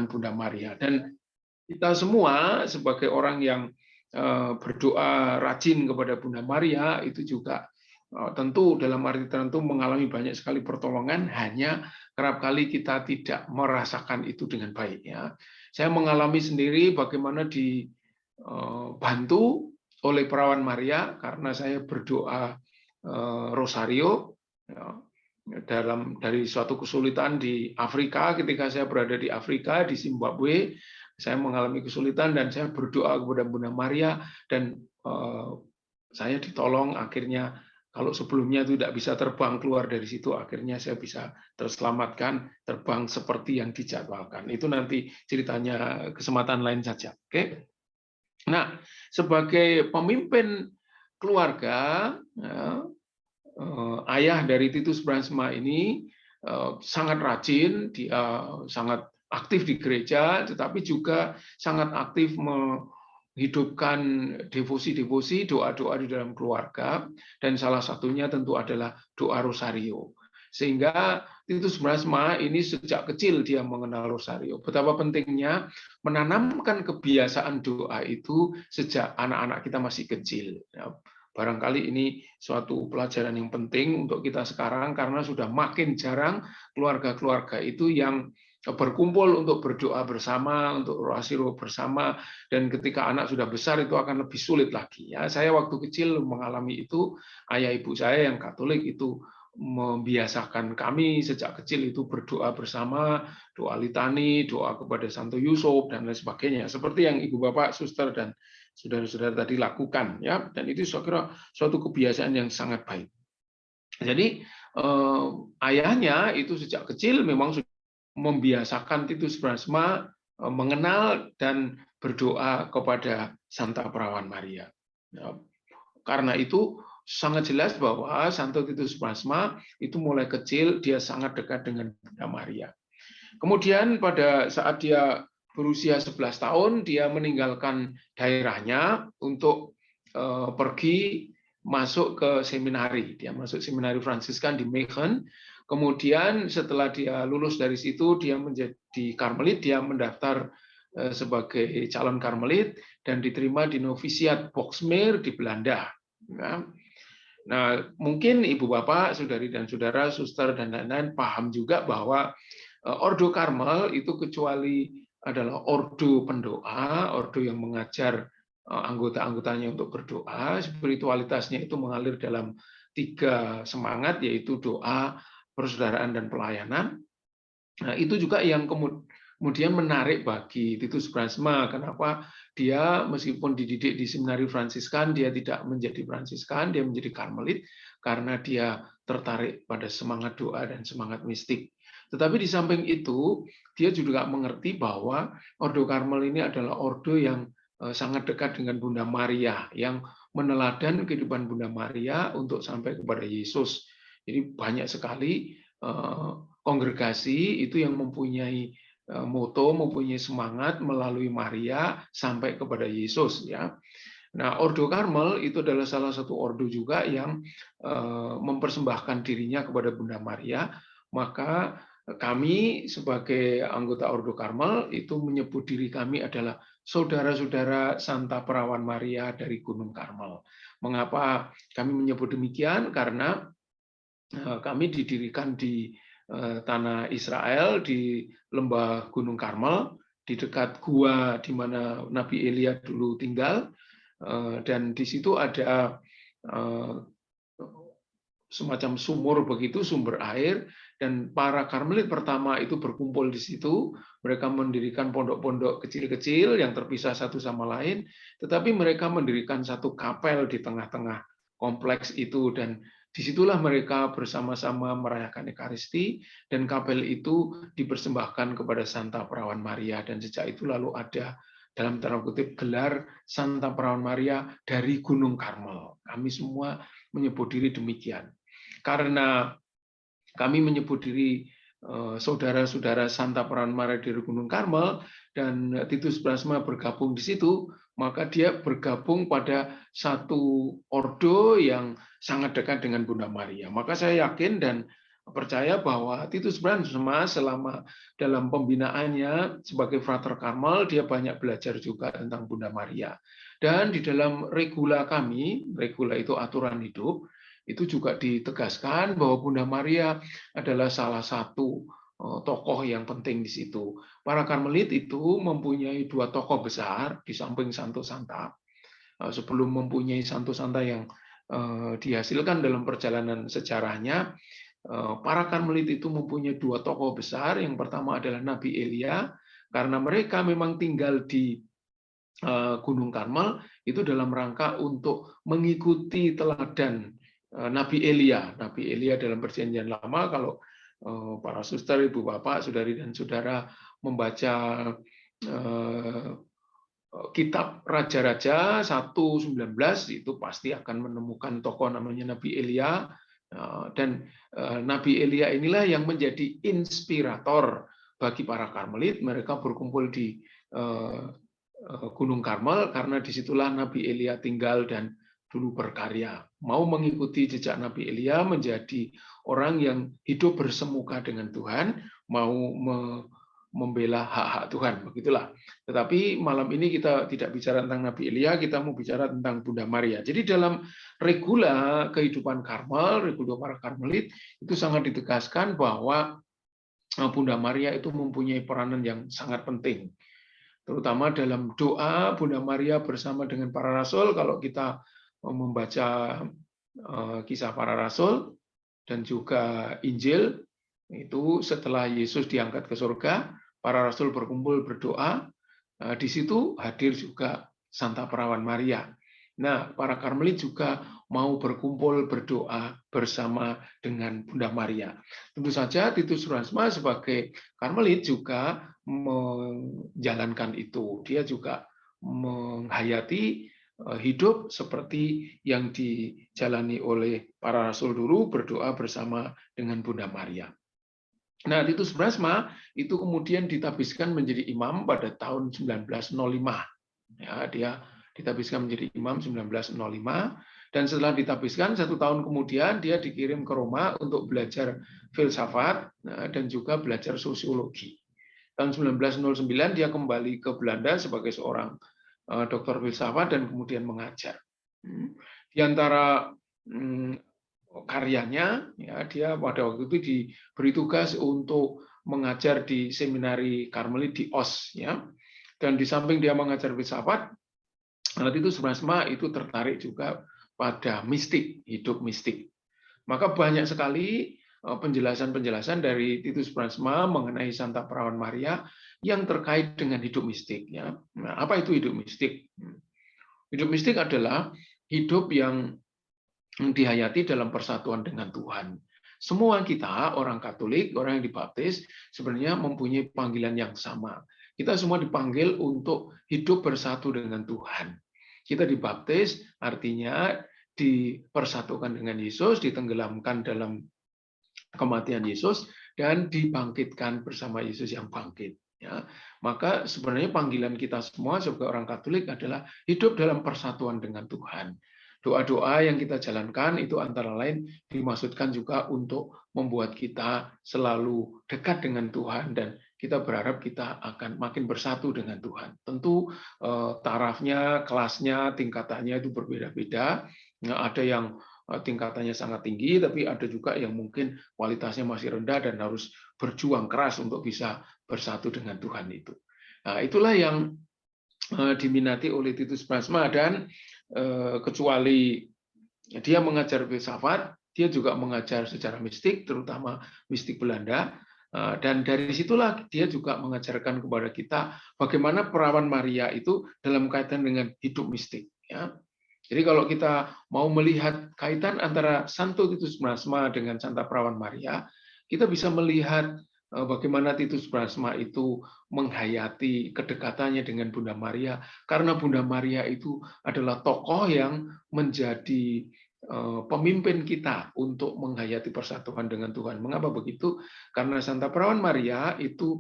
Bunda Maria. Dan kita semua sebagai orang yang berdoa rajin kepada Bunda Maria itu juga tentu dalam arti tertentu mengalami banyak sekali pertolongan, hanya kerap kali kita tidak merasakan itu dengan baik. Ya. Saya mengalami sendiri bagaimana dibantu oleh Perawan Maria karena saya berdoa rosario ya, dari suatu kesulitan di Afrika. Ketika saya berada di Afrika, di Zimbabwe, saya mengalami kesulitan dan saya berdoa kepada Bunda Maria dan saya ditolong. Akhirnya kalau sebelumnya itu tidak bisa terbang keluar dari situ, akhirnya saya bisa terselamatkan terbang seperti yang dijadwalkan. Itu nanti ceritanya kesempatan lain saja. Oke. Nah, sebagai pemimpin keluarga, ya, ayah dari Titus Bransma ini sangat rajin, dia sangat aktif di gereja, tetapi juga sangat aktif menghidupkan devosi-devosi, doa-doa di dalam keluarga, dan salah satunya tentu adalah doa rosario. Sehingga Titus Bransma ini sejak kecil dia mengenal rosario. Betapa pentingnya menanamkan kebiasaan doa itu sejak anak-anak kita masih kecil. Barangkali ini suatu pelajaran yang penting untuk kita sekarang karena sudah makin jarang keluarga-keluarga itu yang berkumpul untuk berdoa bersama, untuk rosario bersama, dan ketika anak sudah besar itu akan lebih sulit lagi. Ya, saya waktu kecil mengalami itu, ayah ibu saya yang Katolik itu membiasakan kami sejak kecil itu berdoa bersama, doa litani, doa kepada Santo Yusuf dan lain sebagainya, seperti yang ibu bapak, suster dan saudara-saudara tadi lakukan, ya. Dan itu saya kira suatu kebiasaan yang sangat baik. Jadi ayahnya itu sejak kecil memang sudah membiasakan Titus Bransma mengenal dan berdoa kepada Santa Perawan Maria. Ya. Karena itu sangat jelas bahwa Santo Titus Bransma itu mulai kecil dia sangat dekat dengan Bunda Maria. Kemudian pada saat dia berusia 11 tahun, dia meninggalkan daerahnya untuk pergi masuk ke seminari. Dia masuk seminari Fransiskan di Meissen. Kemudian setelah dia lulus dari situ, dia menjadi Karmelit, dia mendaftar sebagai calon Karmelit dan diterima di novisiat Boxmeer di Belanda. Nah, mungkin ibu bapak, saudari dan saudara, suster dan lain-lain paham juga bahwa Ordo Karmel itu kecuali adalah ordo pendoa, ordo yang mengajar anggota-anggotanya untuk berdoa, spiritualitasnya itu mengalir dalam 3 semangat, yaitu doa, persaudaraan, dan pelayanan. Nah, itu juga yang kemudian menarik bagi Titus Bransma. Kenapa dia meskipun dididik di seminari Fransiskan, dia tidak menjadi Fransiskan, dia menjadi Karmelit, karena dia tertarik pada semangat doa dan semangat mistik. Tetapi di samping itu, dia juga mengerti bahwa Ordo Karmel ini adalah ordo yang sangat dekat dengan Bunda Maria, yang meneladan kehidupan Bunda Maria untuk sampai kepada Yesus. Jadi banyak sekali kongregasi itu yang mempunyai moto, mempunyai semangat melalui Maria sampai kepada Yesus. Ya. Nah, Ordo Karmel itu adalah salah satu ordo juga yang mempersembahkan dirinya kepada Bunda Maria. Maka kami sebagai anggota Ordo Karmel itu menyebut diri kami adalah saudara-saudara Santa Perawan Maria dari Gunung Karmel. Mengapa kami menyebut demikian? Karena kami didirikan di tanah Israel, di lembah Gunung Karmel, di dekat gua di mana Nabi Elia dulu tinggal, dan di situ ada semacam sumur begitu, sumber air, dan para Karmelit pertama itu berkumpul di situ. Mereka mendirikan pondok-pondok kecil-kecil yang terpisah satu sama lain, tetapi mereka mendirikan satu kapel di tengah-tengah kompleks itu, dan disitulah mereka bersama-sama merayakan Ekaristi, dan kapel itu dipersembahkan kepada Santa Perawan Maria, dan sejak itu lalu ada dalam tanda kutip gelar Santa Perawan Maria dari Gunung Karmel. Kami semua menyebut diri demikian. Karena kami menyebut diri saudara-saudara Santa Perawan Maria dari Gunung Karmel, dan Titus Bransma bergabung di situ, maka dia bergabung pada satu ordo yang sangat dekat dengan Bunda Maria. Maka saya yakin dan percaya bahwa Titus Bransma selama dalam pembinaannya sebagai Frater Karmel, dia banyak belajar juga tentang Bunda Maria. Dan di dalam regula kami, regula itu aturan hidup, itu juga ditegaskan bahwa Bunda Maria adalah salah satu tokoh yang penting di situ. Para Karmelit itu mempunyai dua tokoh besar di samping Santo Santa. Sebelum mempunyai Santo Santa yang dihasilkan dalam perjalanan sejarahnya, para Karmelit itu mempunyai dua tokoh besar. Yang pertama adalah Nabi Elia, karena mereka memang tinggal di Gunung Karmel itu dalam rangka untuk mengikuti teladan Nabi Elia. Nabi Elia dalam Perjanjian Lama, kalau para suster, ibu bapak, saudari dan saudara membaca kitab Raja-Raja 1:19 itu pasti akan menemukan tokoh namanya Nabi Elia, dan Nabi Elia inilah yang menjadi inspirator bagi para Karmelit. Mereka berkumpul di Gunung Karmel karena disitulah Nabi Elia tinggal dan dulu berkarya. Mau mengikuti jejak Nabi Elia, menjadi orang yang hidup bersemuka dengan Tuhan, mau membela hak-hak Tuhan, begitulah. Tetapi malam ini kita tidak bicara tentang Nabi Elia, kita mau bicara tentang Bunda Maria. Jadi dalam regula kehidupan Karmel, regula para Karmelit, itu sangat ditegaskan bahwa Bunda Maria itu mempunyai peranan yang sangat penting. Terutama dalam doa Bunda Maria bersama dengan para rasul. Kalau kita membaca kisah para rasul dan juga Injil, itu setelah Yesus diangkat ke surga, para rasul berkumpul berdoa, di situ hadir juga Santa Perawan Maria. Nah, para Karmelit juga mau berkumpul berdoa bersama dengan Bunda Maria. Tentu saja Titus Bransma sebagai Karmelit juga menjalankan itu. Dia juga menghayati hidup seperti yang dijalani oleh para rasul dulu, berdoa bersama dengan Bunda Maria. Nah, Titus Bransma itu kemudian ditabiskan menjadi imam pada tahun 1905. Ya, dia ditabiskan menjadi imam 1905, dan setelah ditabiskan 1 tahun kemudian dia dikirim ke Roma untuk belajar filsafat dan juga belajar sosiologi. Tahun 1909 dia kembali ke Belanda sebagai seorang doktor filsafat dan kemudian mengajar. Di antara karyanya, ya, dia pada waktu itu diberi tugas untuk mengajar di seminari Karmelit di Oss, ya. Dan di samping dia mengajar filsafat, Titus Bransma itu tertarik juga pada mistik, hidup mistik. Maka banyak sekali penjelasan-penjelasan dari Titus Bransma mengenai Santa Perawan Maria yang terkait dengan hidup mistik, ya. Nah, apa itu hidup mistik? Hidup mistik adalah hidup yang dihayati dalam persatuan dengan Tuhan. Semua kita, orang Katolik, orang yang dibaptis, sebenarnya mempunyai panggilan yang sama. Kita semua dipanggil untuk hidup bersatu dengan Tuhan. Kita dibaptis, artinya dipersatukan dengan Yesus, ditenggelamkan dalam kematian Yesus, dan dibangkitkan bersama Yesus yang bangkit. Ya, maka sebenarnya panggilan kita semua sebagai orang Katolik adalah hidup dalam persatuan dengan Tuhan. Doa-doa yang kita jalankan itu antara lain dimaksudkan juga untuk membuat kita selalu dekat dengan Tuhan, dan kita berharap kita akan makin bersatu dengan Tuhan. Tentu tarafnya, kelasnya, tingkatannya itu berbeda-beda. Ada yang tingkatannya sangat tinggi, tapi ada juga yang mungkin kualitasnya masih rendah dan harus berjuang keras untuk bisa bersatu dengan Tuhan itu. Nah, itulah yang diminati oleh Titus Bransma, dan kecuali dia mengajar filsafat, dia juga mengajar secara mistik, terutama mistik Belanda, dan dari situlah dia juga mengajarkan kepada kita bagaimana Perawan Maria itu dalam kaitan dengan hidup mistik. Ya. Jadi kalau kita mau melihat kaitan antara Santo Titus Bransma dengan Santa Perawan Maria, kita bisa melihat bagaimana Titus Bransma itu menghayati kedekatannya dengan Bunda Maria, karena Bunda Maria itu adalah tokoh yang menjadi pemimpin kita untuk menghayati persatuan dengan Tuhan. Mengapa begitu? Karena Santa Perawan Maria itu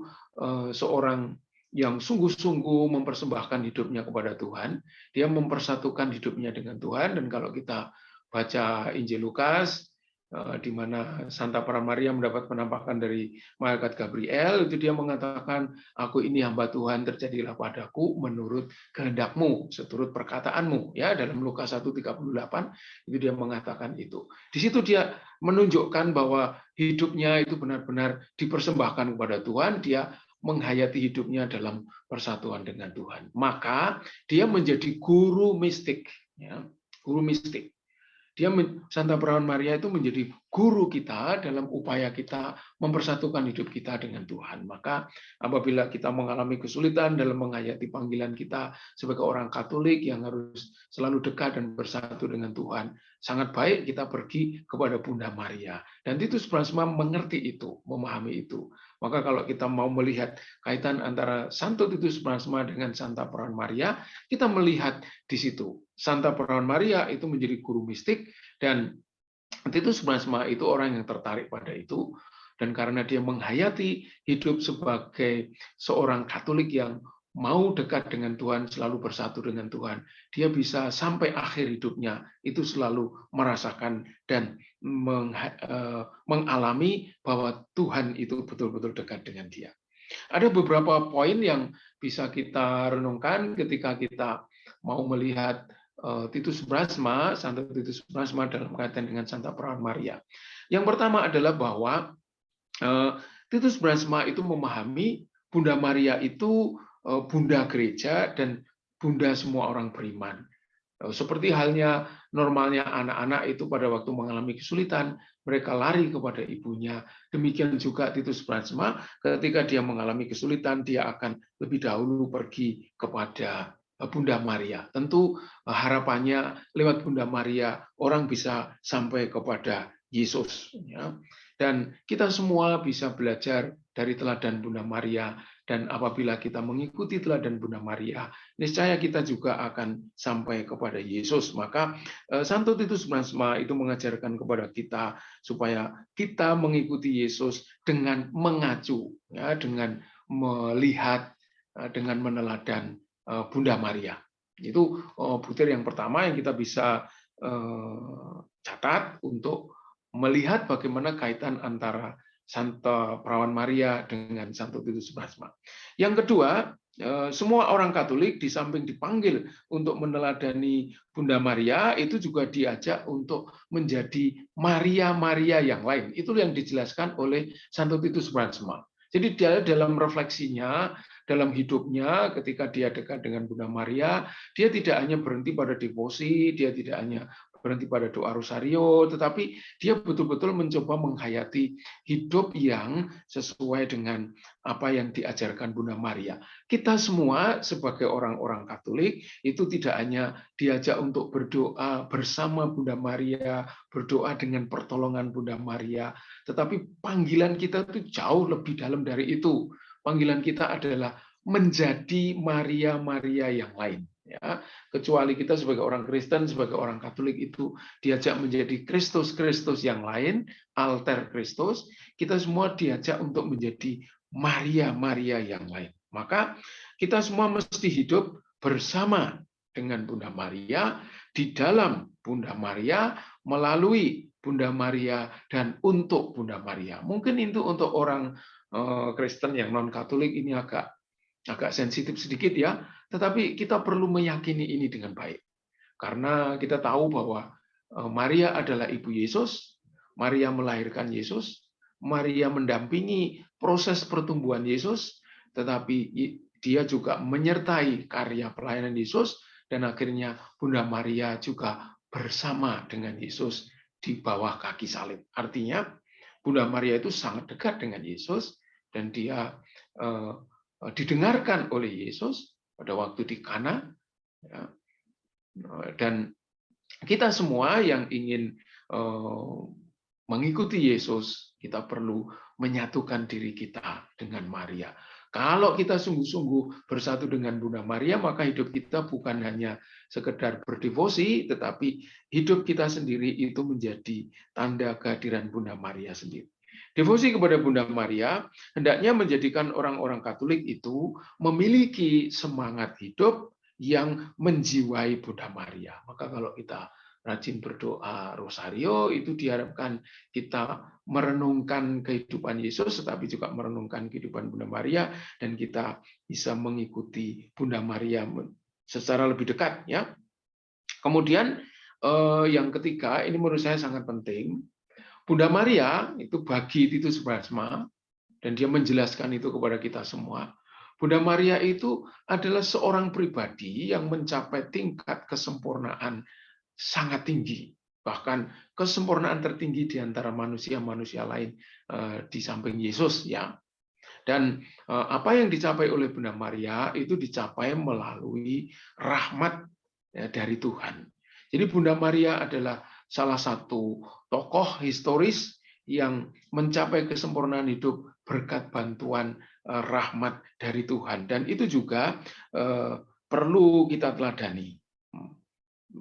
seorang yang sungguh-sungguh mempersembahkan hidupnya kepada Tuhan. Dia mempersatukan hidupnya dengan Tuhan, dan kalau kita baca Injil Lukas, di mana Santa Prawan Maria mendapat penampakan dari malaikat Gabriel, itu dia mengatakan, aku ini hamba Tuhan, terjadilah padaku menurut kehendak-Mu, seturut perkataanmu. Ya, dalam Lukas 1:38 itu dia mengatakan itu. Di situ dia menunjukkan bahwa hidupnya itu benar-benar dipersembahkan kepada Tuhan, dia menghayati hidupnya dalam persatuan dengan Tuhan. Maka dia menjadi guru mistik, ya, guru mistik. Santa Prawan Maria itu menjadi guru kita dalam upaya kita mempersatukan hidup kita dengan Tuhan. Maka apabila kita mengalami kesulitan dalam menghayati panggilan kita sebagai orang Katolik yang harus selalu dekat dan bersatu dengan Tuhan, sangat baik kita pergi kepada Bunda Maria. Dan Titus Brasma mengerti itu, memahami itu. Maka kalau kita mau melihat kaitan antara Santo Titus Brasma dengan Santa Prawan Maria, kita melihat di situ. Santa Prawan Maria itu menjadi guru mistik, dan Titus Brasma itu orang yang tertarik pada itu, dan karena dia menghayati hidup sebagai seorang Katolik yang mau dekat dengan Tuhan, selalu bersatu dengan Tuhan, dia bisa sampai akhir hidupnya itu selalu merasakan dan mengalami bahwa Tuhan itu betul-betul dekat dengan dia. Ada beberapa poin yang bisa kita renungkan ketika kita mau melihat Titus Brasma, Santo Titus Brasma dalam kaitan dengan Santa Prawan Maria. Yang pertama adalah bahwa Titus Brasma itu memahami Bunda Maria itu bunda gereja dan bunda semua orang beriman. Seperti halnya normalnya anak-anak itu pada waktu mengalami kesulitan, mereka lari kepada ibunya. Demikian juga Titus Brasma, ketika dia mengalami kesulitan, dia akan lebih dahulu pergi kepada Bunda Maria. Tentu harapannya lewat Bunda Maria orang bisa sampai kepada Yesus. Ya. Dan kita semua bisa belajar dari teladan Bunda Maria. Dan apabila kita mengikuti teladan Bunda Maria, niscaya kita juga akan sampai kepada Yesus. Maka Santo Titus Brasma itu mengajarkan kepada kita supaya kita mengikuti Yesus dengan mengacu, ya, dengan melihat, dengan meneladan Bunda Maria. Itu butir yang pertama yang kita bisa catat untuk melihat bagaimana kaitan antara Santa Prawan Maria dengan Santo Titus Brasma. Yang kedua, semua orang Katolik di samping dipanggil untuk meneladani Bunda Maria, itu juga diajak untuk menjadi Maria-Maria yang lain. Itu yang dijelaskan oleh Santo Titus Brasma. Jadi dia dalam refleksinya, dalam hidupnya, ketika dia dekat dengan Bunda Maria, dia tidak hanya berhenti pada devosi, dia tidak hanya berhenti pada doa rosario, tetapi dia betul-betul mencoba menghayati hidup yang sesuai dengan apa yang diajarkan Bunda Maria. Kita semua sebagai orang-orang Katolik itu tidak hanya diajak untuk berdoa bersama Bunda Maria, berdoa dengan pertolongan Bunda Maria, tetapi panggilan kita itu jauh lebih dalam dari itu. Panggilan kita adalah menjadi Maria-Maria yang lain. Ya, kecuali kita sebagai orang Kristen, sebagai orang Katolik itu diajak menjadi Kristus-Kristus yang lain, alter Kristus, kita semua diajak untuk menjadi Maria-Maria yang lain. Maka kita semua mesti hidup bersama dengan Bunda Maria, di dalam Bunda Maria, melalui Bunda Maria, dan untuk Bunda Maria. Mungkin itu untuk orang Kristen yang non-Katolik ini agak sensitif sedikit ya, tetapi kita perlu meyakini ini dengan baik. Karena kita tahu bahwa Maria adalah ibu Yesus, Maria melahirkan Yesus, Maria mendampingi proses pertumbuhan Yesus, tetapi dia juga menyertai karya pelayanan Yesus, dan akhirnya Bunda Maria juga bersama dengan Yesus di bawah kaki salib. Artinya Bunda Maria itu sangat dekat dengan Yesus, dan dia didengarkan oleh Yesus pada waktu di Kana, dan kita semua yang ingin mengikuti Yesus, kita perlu menyatukan diri kita dengan Maria. Kalau kita sungguh-sungguh bersatu dengan Bunda Maria, maka hidup kita bukan hanya sekedar berdevosi, tetapi hidup kita sendiri itu menjadi tanda kehadiran Bunda Maria sendiri. Devosi kepada Bunda Maria hendaknya menjadikan orang-orang Katolik itu memiliki semangat hidup yang menjiwai Bunda Maria. Maka kalau kita rajin berdoa rosario, itu diharapkan kita merenungkan kehidupan Yesus, tetapi juga merenungkan kehidupan Bunda Maria, dan kita bisa mengikuti Bunda Maria secara lebih dekat, ya. Kemudian yang ketiga, ini menurut saya sangat penting. Bunda Maria itu bagi Titus Brasma, dan dia menjelaskan itu kepada kita semua. Bunda Maria itu adalah seorang pribadi yang mencapai tingkat kesempurnaan sangat tinggi, bahkan kesempurnaan tertinggi di antara manusia-manusia lain di samping Yesus, ya. Dan apa yang dicapai oleh Bunda Maria itu dicapai melalui rahmat, ya, dari Tuhan. Jadi Bunda Maria adalah salah satu tokoh historis yang mencapai kesempurnaan hidup berkat bantuan rahmat dari Tuhan, dan itu juga perlu kita teladani.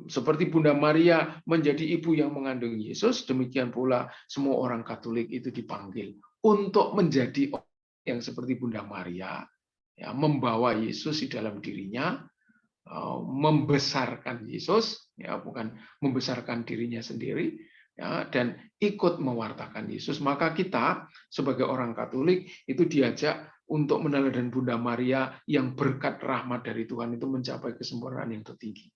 Seperti Bunda Maria menjadi ibu yang mengandung Yesus, demikian pula semua orang Katolik itu dipanggil untuk menjadi orang yang seperti Bunda Maria, ya, membawa Yesus di dalam dirinya, membesarkan Yesus, ya, bukan membesarkan dirinya sendiri, ya, dan ikut mewartakan Yesus. Maka kita sebagai orang Katolik itu diajak untuk meneladani Bunda Maria yang berkat rahmat dari Tuhan itu mencapai kesempurnaan yang tertinggi.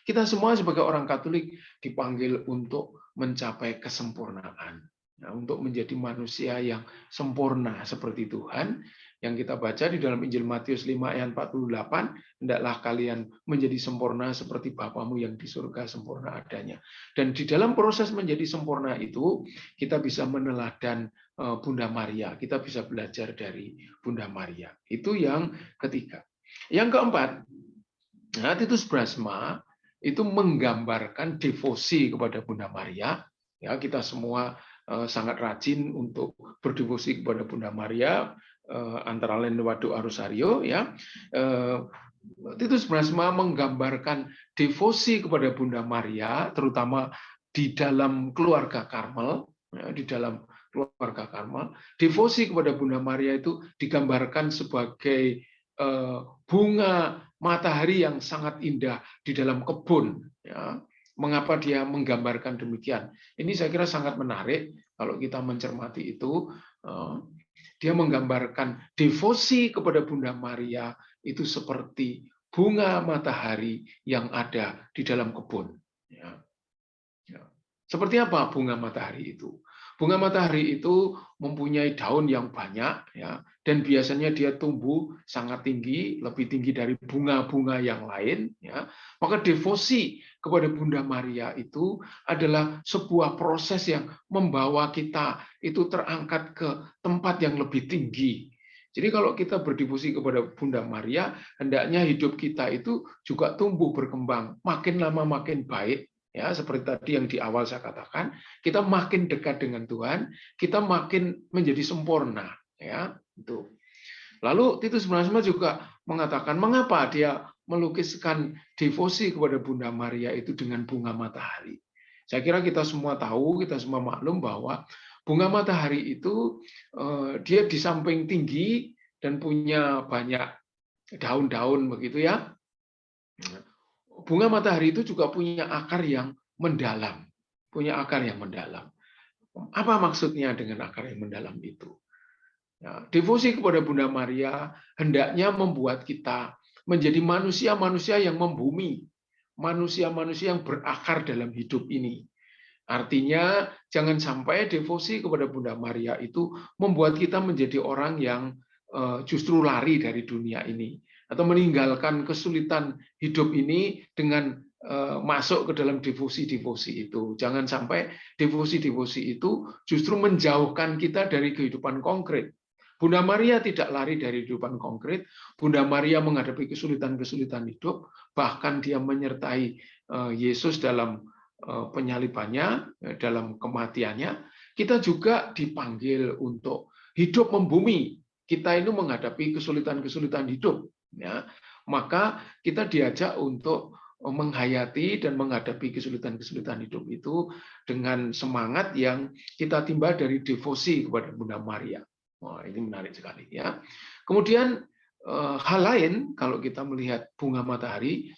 Kita semua sebagai orang Katolik dipanggil untuk mencapai kesempurnaan, ya, untuk menjadi manusia yang sempurna seperti Tuhan. Yang kita baca di dalam Injil Matius 5 ayat 48, hendaklah kalian menjadi sempurna seperti Bapamu yang di surga sempurna adanya. Dan di dalam proses menjadi sempurna itu, kita bisa meneladan Bunda Maria, kita bisa belajar dari Bunda Maria. Itu yang ketiga. Yang keempat, nah, Titus Brasma itu menggambarkan devosi kepada Bunda Maria. Ya, kita semua sangat rajin untuk berdevosi kepada Bunda Maria, antara lain lewat doa rosario, ya. Titus Brasma menggambarkan devosi kepada Bunda Maria, terutama di dalam keluarga Karmel, ya, di dalam keluarga Karmel. Devosi kepada Bunda Maria itu digambarkan sebagai bunga matahari yang sangat indah di dalam kebun, ya. Mengapa dia menggambarkan demikian? Ini saya kira sangat menarik kalau kita mencermati itu. Dia menggambarkan devosi kepada Bunda Maria itu seperti bunga matahari yang ada di dalam kebun. Ya. Ya. Seperti apa bunga matahari itu? Bunga matahari itu mempunyai daun yang banyak, ya, dan biasanya dia tumbuh sangat tinggi, lebih tinggi dari bunga-bunga yang lain, ya. Maka devosi kepada Bunda Maria itu adalah sebuah proses yang membawa kita itu terangkat ke tempat yang lebih tinggi. Jadi kalau kita berdevosi kepada Bunda Maria, hendaknya hidup kita itu juga tumbuh berkembang, makin lama makin baik. Ya, seperti tadi yang di awal saya katakan, kita makin dekat dengan Tuhan, kita makin menjadi sempurna, ya, itu. Lalu Titus Brasma juga mengatakan mengapa dia melukiskan devosi kepada Bunda Maria itu dengan bunga matahari. Saya kira kita semua tahu, kita semua maklum bahwa bunga matahari itu dia di samping tinggi dan punya banyak daun-daun begitu, ya. Bunga matahari itu juga punya akar yang mendalam, punya akar yang mendalam. Apa maksudnya dengan akar yang mendalam itu? Ya, devosi kepada Bunda Maria hendaknya membuat kita menjadi manusia-manusia yang membumi, manusia-manusia yang berakar dalam hidup ini. Artinya, jangan sampai devosi kepada Bunda Maria itu membuat kita menjadi orang yang justru lari dari dunia ini, atau meninggalkan kesulitan hidup ini dengan masuk ke dalam devosi-devosi itu. Jangan sampai devosi-devosi itu justru menjauhkan kita dari kehidupan konkret. Bunda Maria tidak lari dari kehidupan konkret. Bunda Maria menghadapi kesulitan-kesulitan hidup, bahkan dia menyertai Yesus dalam penyalibannya, dalam kematiannya. Kita juga dipanggil untuk hidup membumi. Kita ini menghadapi kesulitan-kesulitan hidup, ya. Maka kita diajak untuk menghayati dan menghadapi kesulitan-kesulitan hidup itu dengan semangat yang kita timba dari devosi kepada Bunda Maria. Wah, ini menarik sekali, ya. Kemudian hal lain, kalau kita melihat bunga matahari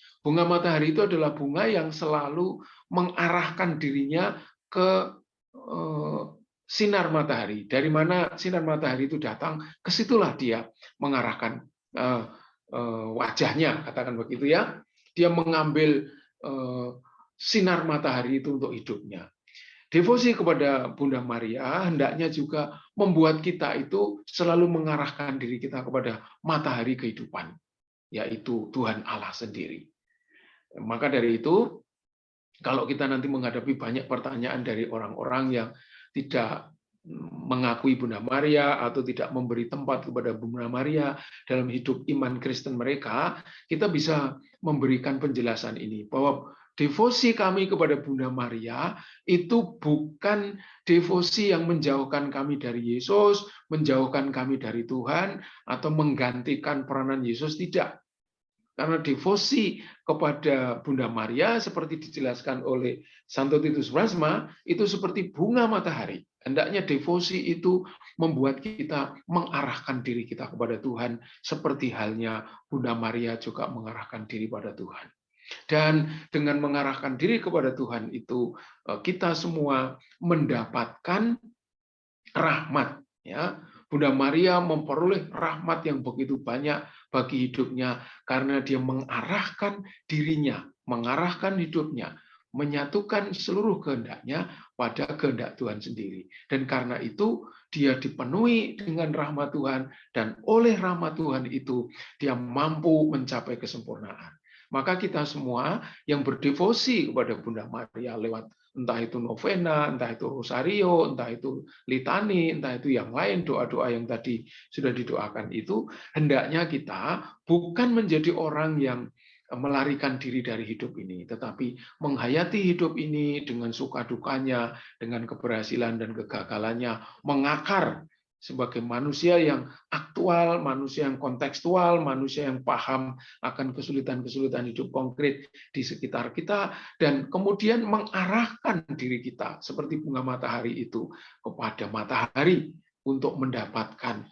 itu adalah bunga yang selalu mengarahkan dirinya ke sinar matahari. Dari mana sinar matahari itu datang, ke situlah dia mengarahkan wajahnya, katakan begitu ya. Dia mengambil sinar matahari itu untuk hidupnya. Devosi kepada Bunda Maria hendaknya juga membuat kita itu selalu mengarahkan diri kita kepada matahari kehidupan, yaitu Tuhan Allah sendiri. Maka dari itu, kalau kita nanti menghadapi banyak pertanyaan dari orang-orang yang tidak mengakui Bunda Maria atau tidak memberi tempat kepada Bunda Maria dalam hidup iman Kristen mereka, kita bisa memberikan penjelasan ini, bahwa devosi kami kepada Bunda Maria itu bukan devosi yang menjauhkan kami dari Yesus, menjauhkan kami dari Tuhan, atau menggantikan peranan Yesus, tidak. Karena devosi kepada Bunda Maria, seperti dijelaskan oleh Santo Titus Brahma, itu seperti bunga matahari. Hendaknya devosi itu membuat kita mengarahkan diri kita kepada Tuhan, seperti halnya Bunda Maria juga mengarahkan diri pada Tuhan. Dan dengan mengarahkan diri kepada Tuhan itu, kita semua mendapatkan rahmat. Ya, Bunda Maria memperoleh rahmat yang begitu banyak bagi hidupnya karena dia mengarahkan dirinya, mengarahkan hidupnya, menyatukan seluruh kehendaknya pada kehendak Tuhan sendiri. Dan karena itu dia dipenuhi dengan rahmat Tuhan, dan oleh rahmat Tuhan itu dia mampu mencapai kesempurnaan. Maka kita semua yang berdevosi kepada Bunda Maria lewat entah itu novena, entah itu rosario, entah itu litani, entah itu yang lain, doa-doa yang tadi sudah didoakan itu, hendaknya kita bukan menjadi orang yang melarikan diri dari hidup ini, tetapi menghayati hidup ini dengan suka dukanya, dengan keberhasilan dan kegagalannya, mengakar sebagai manusia yang aktual, manusia yang kontekstual, manusia yang paham akan kesulitan-kesulitan hidup konkret di sekitar kita, dan kemudian mengarahkan diri kita seperti bunga matahari itu kepada matahari untuk mendapatkan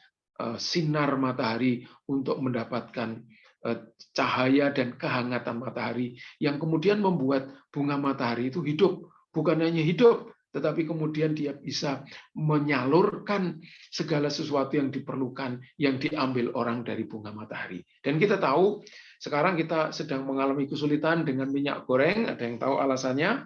sinar matahari, untuk mendapatkan cahaya dan kehangatan matahari yang kemudian membuat bunga matahari itu hidup. Bukan hanya hidup, tetapi kemudian dia bisa menyalurkan segala sesuatu yang diperlukan, yang diambil orang dari bunga matahari. Dan kita tahu, sekarang kita sedang mengalami kesulitan dengan minyak goreng. Ada yang tahu alasannya?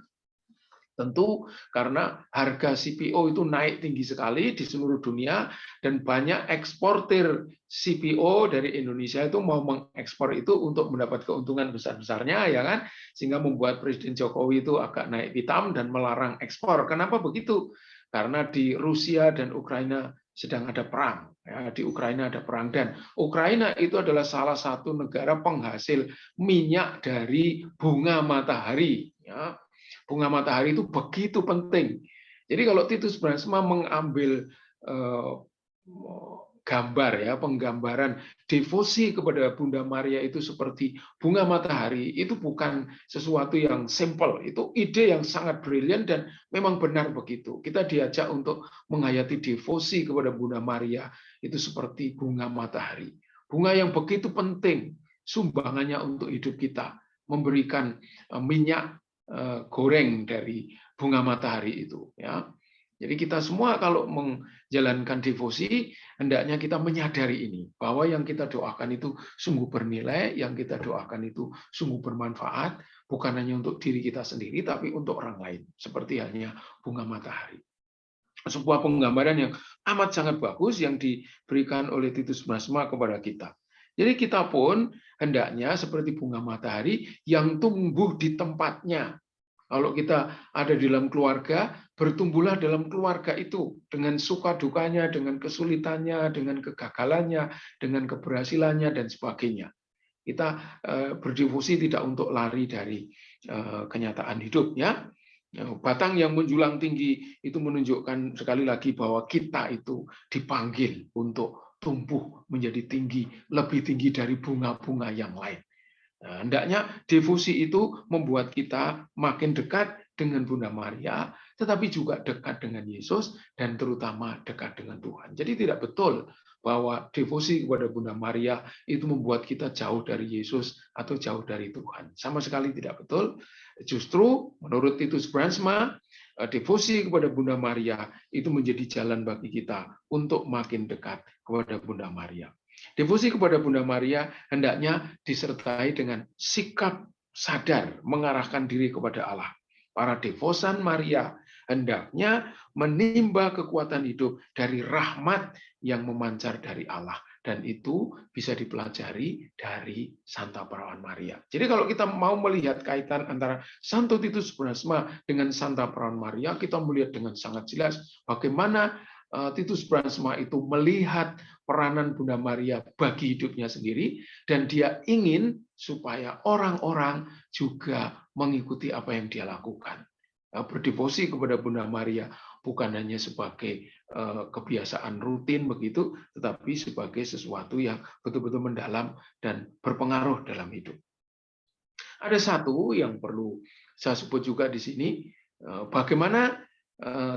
Tentu karena harga CPO itu naik tinggi sekali di seluruh dunia, dan banyak eksportir CPO dari Indonesia itu mau mengekspor itu untuk mendapat keuntungan besar-besarnya, ya kan? Sehingga membuat Presiden Jokowi itu agak naik pitam dan melarang ekspor. Kenapa begitu? Karena di Rusia dan Ukraina sedang ada perang. Ya, di Ukraina ada perang, dan Ukraina itu adalah salah satu negara penghasil minyak dari bunga matahari. Ya. Bunga matahari itu begitu penting. Jadi kalau Titus Brahma mengambil gambar, ya, penggambaran devosi kepada Bunda Maria itu seperti bunga matahari, itu bukan sesuatu yang simple, itu ide yang sangat brilian dan memang benar begitu. Kita diajak untuk menghayati devosi kepada Bunda Maria itu seperti bunga matahari. Bunga yang begitu penting sumbangannya untuk hidup kita, memberikan minyak goreng dari bunga matahari itu, ya. Jadi kita semua kalau menjalankan devosi, hendaknya kita menyadari ini, bahwa yang kita doakan itu sungguh bernilai, yang kita doakan itu sungguh bermanfaat, bukan hanya untuk diri kita sendiri, tapi untuk orang lain, seperti halnya bunga matahari. Sebuah penggambaran yang amat sangat bagus yang diberikan oleh Titus Brahma kepada kita. Jadi kita pun hendaknya seperti bunga matahari yang tumbuh di tempatnya. Kalau kita ada di dalam keluarga, bertumbuhlah dalam keluarga itu dengan suka dukanya, dengan kesulitannya, dengan kegagalannya, dengan keberhasilannya, dan sebagainya. Kita berdevosi tidak untuk lari dari kenyataan hidup, ya. Batang yang menjulang tinggi itu menunjukkan sekali lagi bahwa kita itu dipanggil untuk tumbuh menjadi tinggi, lebih tinggi dari bunga-bunga yang lain. Nah, hendaknya devosi itu membuat kita makin dekat dengan Bunda Maria, tetapi juga dekat dengan Yesus, dan terutama dekat dengan Tuhan. Jadi tidak betul bahwa devosi kepada Bunda Maria itu membuat kita jauh dari Yesus atau jauh dari Tuhan. Sama sekali tidak betul. Justru menurut Titus Brandsma, devosi kepada Bunda Maria itu menjadi jalan bagi kita untuk makin dekat kepada Bunda Maria. Devosi kepada Bunda Maria hendaknya disertai dengan sikap sadar mengarahkan diri kepada Allah. Para devosan Maria hendaknya menimba kekuatan hidup dari rahmat yang memancar dari Allah. Dan itu bisa dipelajari dari Santa Perawan Maria. Jadi kalau kita mau melihat kaitan antara Santo Titus Brandsma dengan Santa Perawan Maria, kita melihat dengan sangat jelas bagaimana Titus Brandsma itu melihat peranan Bunda Maria bagi hidupnya sendiri, dan dia ingin supaya orang-orang juga mengikuti apa yang dia lakukan. Berdevosi kepada Bunda Maria bukan hanya sebagai kebiasaan rutin begitu, tetapi sebagai sesuatu yang betul-betul mendalam dan berpengaruh dalam hidup. Ada satu yang perlu saya sebut juga di sini, bagaimana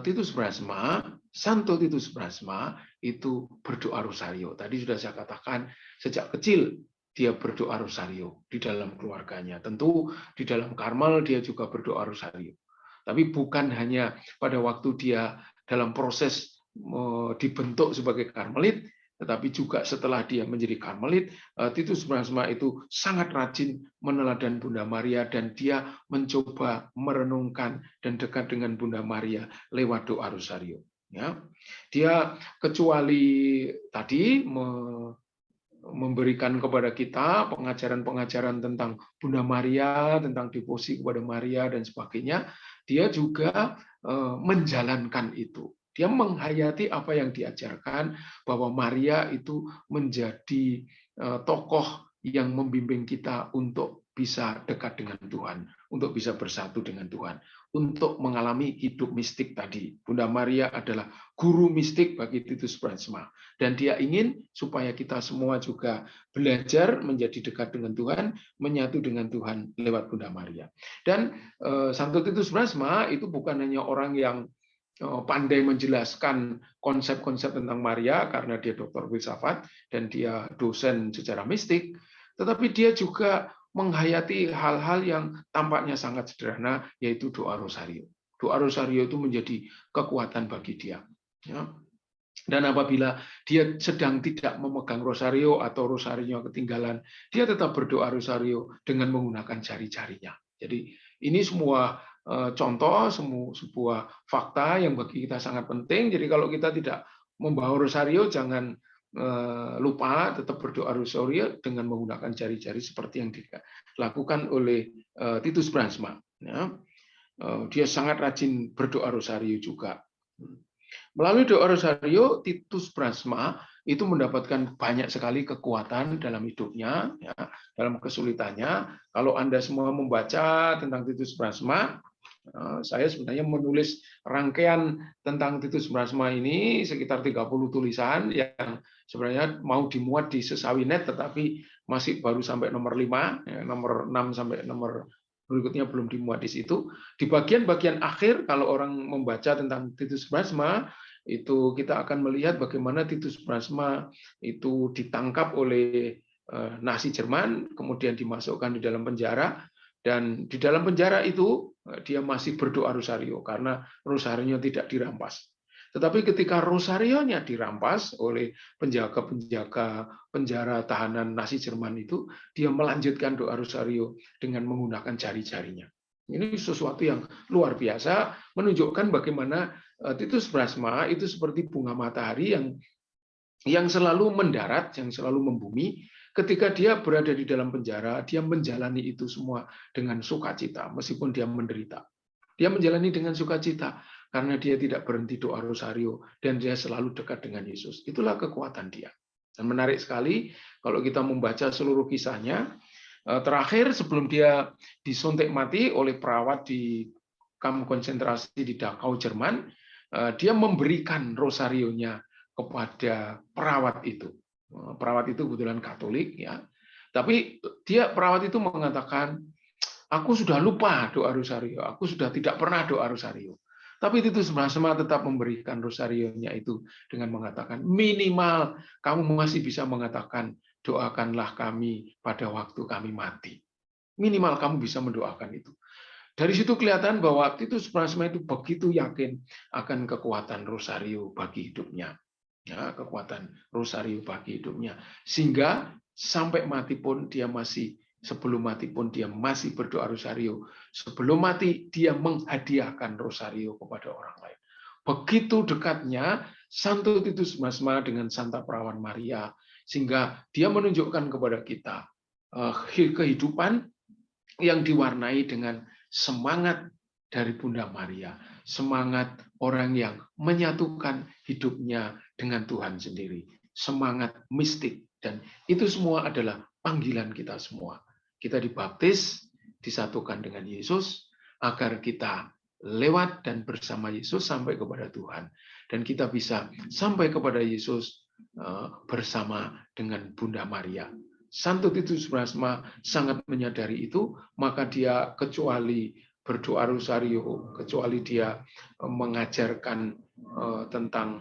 Titus Brandsma, Santo Titus Brandsma itu berdoa rosario. Tadi sudah saya katakan sejak kecil dia berdoa rosario di dalam keluarganya. Tentu di dalam Karmel dia juga berdoa rosario. Tapi bukan hanya pada waktu dia dalam proses dibentuk sebagai Karmelit, tetapi juga setelah dia menjadi Karmelit, Titus Brandsma itu sangat rajin meneladan Bunda Maria, dan dia mencoba merenungkan dan dekat dengan Bunda Maria lewat doa rosario. Ya, dia kecuali tadi memberikan kepada kita pengajaran-pengajaran tentang Bunda Maria, tentang devosi kepada Maria dan sebagainya, dia juga menjalankan itu. Dia menghayati apa yang diajarkan, bahwa Maria itu menjadi tokoh yang membimbing kita untuk bisa dekat dengan Tuhan, untuk bisa bersatu dengan Tuhan, untuk mengalami hidup mistik tadi. Bunda Maria adalah guru mistik bagi Titus Brandsma, dan dia ingin supaya kita semua juga belajar menjadi dekat dengan Tuhan, menyatu dengan Tuhan lewat Bunda Maria. Dan Santo Titus Brandsma itu bukan hanya orang yang pandai menjelaskan konsep-konsep tentang Maria karena dia dokter filsafat dan dia dosen secara mistik, tetapi dia juga menghayati hal-hal yang tampaknya sangat sederhana, yaitu doa rosario. Doa rosario itu menjadi kekuatan bagi dia. Dan apabila dia sedang tidak memegang rosario atau rosario ketinggalan, dia tetap berdoa rosario dengan menggunakan jari-jarinya. Jadi ini semua contoh, sebuah fakta yang bagi kita sangat penting. Jadi kalau kita tidak membawa rosario, jangan lupa tetap berdoa rosario dengan menggunakan jari-jari seperti yang dilakukan oleh Titus Brandsma. Dia sangat rajin berdoa rosario juga. Melalui doa rosario, Titus Brandsma itu mendapatkan banyak sekali kekuatan dalam hidupnya, ya, dalam kesulitannya. Kalau Anda semua membaca tentang Titus Brandsma, saya sebenarnya menulis rangkaian tentang Titus Brandsma ini sekitar 30 tulisan yang sebenarnya mau dimuat di Sesawi.net, tetapi masih baru sampai nomor 5, ya, nomor 6 sampai nomor berikutnya belum dimuat di situ. Di bagian-bagian akhir, kalau orang membaca tentang Titus Brandsma, itu kita akan melihat bagaimana Titus Brandsma itu ditangkap oleh Nazi Jerman, kemudian dimasukkan di dalam penjara, dan di dalam penjara itu dia masih berdoa rosario karena rosario tidak dirampas. Tetapi ketika rosarionya dirampas oleh penjaga-penjaga penjara tahanan Nazi Jerman itu, dia melanjutkan doa rosario dengan menggunakan jari-jarinya. Ini sesuatu yang luar biasa, menunjukkan bagaimana Titus Brandsma itu seperti bunga matahari yang selalu mendarat, yang selalu membumi. Ketika dia berada di dalam penjara, dia menjalani itu semua dengan sukacita, meskipun dia menderita. Dia menjalani dengan sukacita karena dia tidak berhenti doa rosario dan dia selalu dekat dengan Yesus. Itulah kekuatan dia. Dan menarik sekali kalau kita membaca seluruh kisahnya. Terakhir sebelum dia disuntik mati oleh perawat di kamp konsentrasi di Dachau, Jerman, dia memberikan rosarionya kepada perawat itu. Perawat itu kebetulan Katolik, ya. Tapi perawat itu mengatakan, aku sudah lupa doa rosario, aku sudah tidak pernah doa rosario. Tapi Titus Semua tetap memberikan rosarionya itu dengan mengatakan, minimal kamu masih bisa mengatakan, doakanlah kami pada waktu kami mati. Minimal kamu bisa mendoakan itu. Dari situ kelihatan bahwa Titus Semua itu begitu yakin akan kekuatan rosario bagi hidupnya. Ya, kekuatan rosario bagi hidupnya. Sehingga sampai mati pun dia masih, sebelum mati pun dia masih berdoa rosario. Sebelum mati dia menghadiahkan rosario kepada orang lain. Begitu dekatnya Santo Titus Masma dengan Santa Perawan Maria, sehingga dia menunjukkan kepada kita kehidupan yang diwarnai dengan semangat dari Bunda Maria, semangat orang yang menyatukan hidupnya dengan Tuhan sendiri, semangat mistik, dan itu semua adalah panggilan kita semua. Kita dibaptis, disatukan dengan Yesus, agar kita lewat dan bersama Yesus sampai kepada Tuhan, dan kita bisa sampai kepada Yesus bersama dengan Bunda Maria. Santo Titus Brahma sangat menyadari itu, maka dia kecuali berdoa rosario, kecuali dia mengajarkan tentang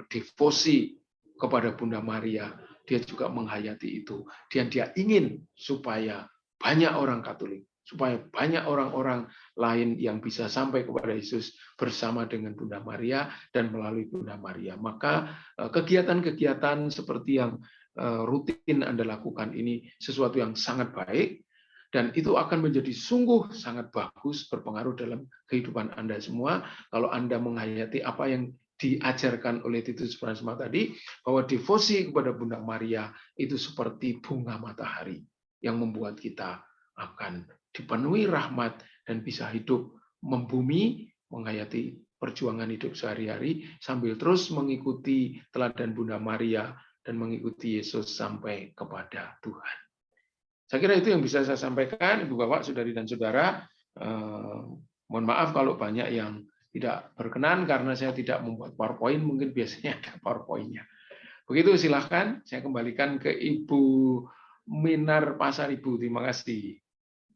devosi kepada Bunda Maria, dia juga menghayati itu. Dan dia ingin supaya banyak orang Katolik, supaya banyak orang-orang lain yang bisa sampai kepada Yesus bersama dengan Bunda Maria dan melalui Bunda Maria. Maka kegiatan-kegiatan seperti yang rutin Anda lakukan ini sesuatu yang sangat baik, dan itu akan menjadi sungguh sangat bagus, berpengaruh dalam kehidupan Anda semua kalau Anda menghayati apa yang diajarkan oleh Titus Brahma tadi, bahwa devosi kepada Bunda Maria itu seperti bunga matahari yang membuat kita akan dipenuhi rahmat dan bisa hidup membumi, menghayati perjuangan hidup sehari-hari sambil terus mengikuti teladan Bunda Maria dan mengikuti Yesus sampai kepada Tuhan. Saya kira itu yang bisa saya sampaikan, Ibu Bapak, Saudari dan Saudara. Mohon maaf kalau banyak yang tidak berkenan karena saya tidak membuat PowerPoint, mungkin biasanya ada PowerPoint-nya. Begitu, silahkan saya kembalikan ke Ibu Minar Pasar, Ibu. Terima kasih.